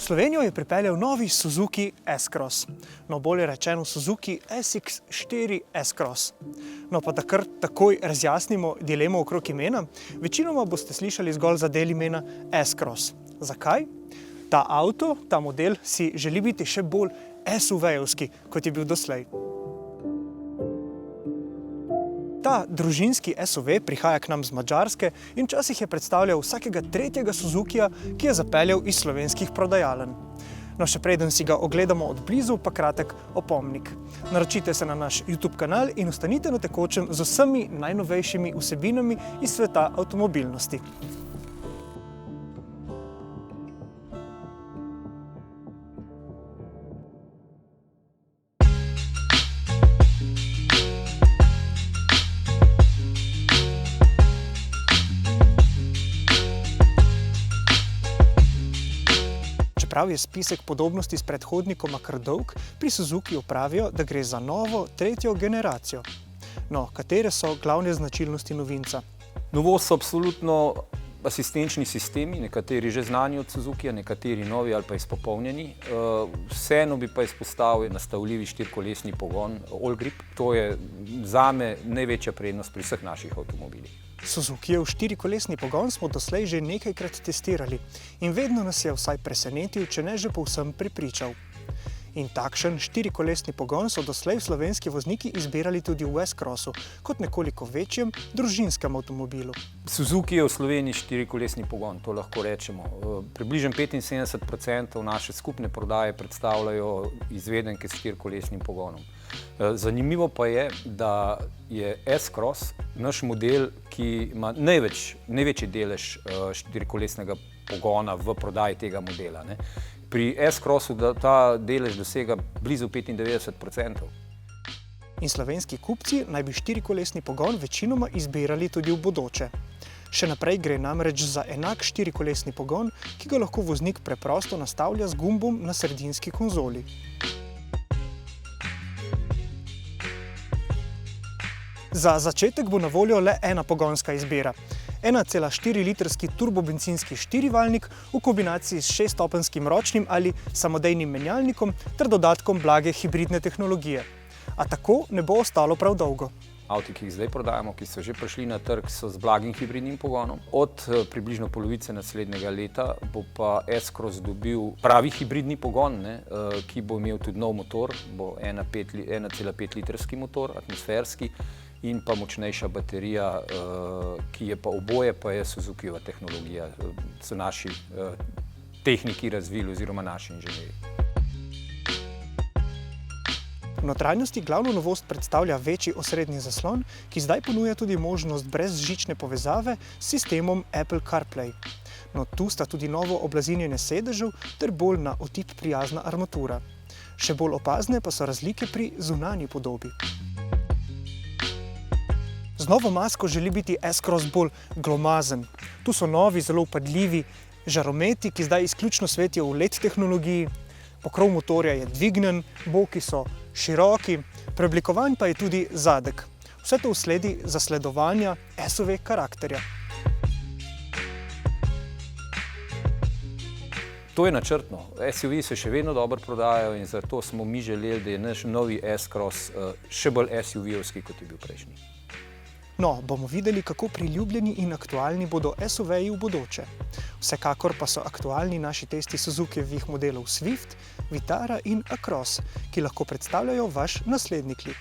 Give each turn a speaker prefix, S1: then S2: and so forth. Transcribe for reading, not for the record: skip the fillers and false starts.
S1: Slovenijo je pripeljal novi Suzuki S-Cross, no bolje rečeno Suzuki SX4 S-Cross. No pa da kar takoj razjasnimo dilemo okrog imena, večinoma boste slišali zgolj za del imena S-Cross. Zakaj? Ta avto, ta model si želi biti še bolj SUV-evski, kot je bil doslej. Ta družinski SUV prihaja k nam z Madžarske in včasih je predstavljal vsakega tretjega Suzukija, ki je zapeljal iz slovenskih prodajaln. No, še preden si ga ogledamo od blizu, pa kratek opomnik. Naročite se na naš YouTube kanal in ostanite na tekočem z vsemi najnovejšimi vsebinami iz sveta avtomobilnosti. Čeprav je spisek podobnosti s predhodnikoma kar dolg, pri Suzukiju pravijo, da gre za novo, tretjo generacijo. No, katere so glavne značilnosti novinca?
S2: Novost so absolutno asistenčni sistemi, nekateri že znani od Suzukija, nekateri novi ali pa izpopolnjeni. Vseeno bi pa izpostavil nastavljivi štirikolesni pogon All-Grip. To je zame največja prednost pri vseh naših avtomobilih.
S1: Suzukijev štirikolesni pogon smo doslej že nekajkrat testirali in vedno nas je vsaj presenetil, če ne že povsem prepričal. In takšen štirikolesni pogon so doslej slovenski vozniki izbirali tudi v S-Crossu, kot nekoliko večjem družinskem avtomobilu.
S2: Suzuki je v Sloveniji štirikolesni pogon, to lahko rečemo. Približno 75% naše skupne prodaje predstavljajo izvedenke s štirikolesnim pogonom. Zanimivo pa je, da je S-Cross naš model, ki ima največji delež štirikolesnega pogona v prodaji tega modela. Pri S-Crossu ta delež dosega blizu 95%.
S1: In slovenski kupci naj bi štirikolesni pogon večinoma izbirali tudi v bodoče. Še naprej gre namreč za enak štirikolesni pogon, ki ga lahko voznik preprosto nastavlja z gumbom na sredinski konzoli. Za začetek bo na voljo le ena pogonska izbira. 1,4 litrski turbobencinski štirivaljnik v kombinaciji s 6-stopenjskim ročnim ali samodejnim menjalnikom ter dodatkom blage hibridne tehnologije. A tako ne bo ostalo prav dolgo.
S2: Avti, ki jih zdaj prodajamo, ki so že prišli na trg, so z blagim hibridnim pogonom. Od približno polovice naslednjega leta bo pa S-Cross dobil pravi hibridni pogon, ki bo imel tudi nov motor, bo 1,5 litrski motor, atmosferski, in pa močnejša baterija, ki je pa oboje, pa je Suzukijeva tehnologija, so naši tehniki razvili oziroma naši inženirji.
S1: V notranjosti glavno novost predstavlja večji osrednji zaslon, ki zdaj ponuja tudi možnost brezžične povezave s sistemom Apple CarPlay. No, tu sta tudi novo oblazinjenje sedežev ter bolj na otip prijazna armatura. Še bolj opazne pa so razlike pri zunanji podobi. Z novo masko želi biti S-Cross bolj glomazen. Tu so novi, zelo vpadljivi žarometi, ki zdaj izključno svetijo v LED tehnologiji. Pokrov motorja je dvignen, boki so široki, preoblikovan pa je tudi zadek. Vse to vsledi zasledovanja SUV karakterja.
S2: To je načrtno. SUV se še vedno dobro prodajajo in zato smo mi želeli, da je naš novi S-Cross še bolj SUV-evski, kot je bil prejšnji.
S1: No, bomo videli, kako priljubljeni in aktualni bodo SUV-ji v bodoče. Vsekakor pa so aktualni naši testi Suzukijevih modelov Swift, Vitara in Across, ki lahko predstavljajo vaš naslednji klik.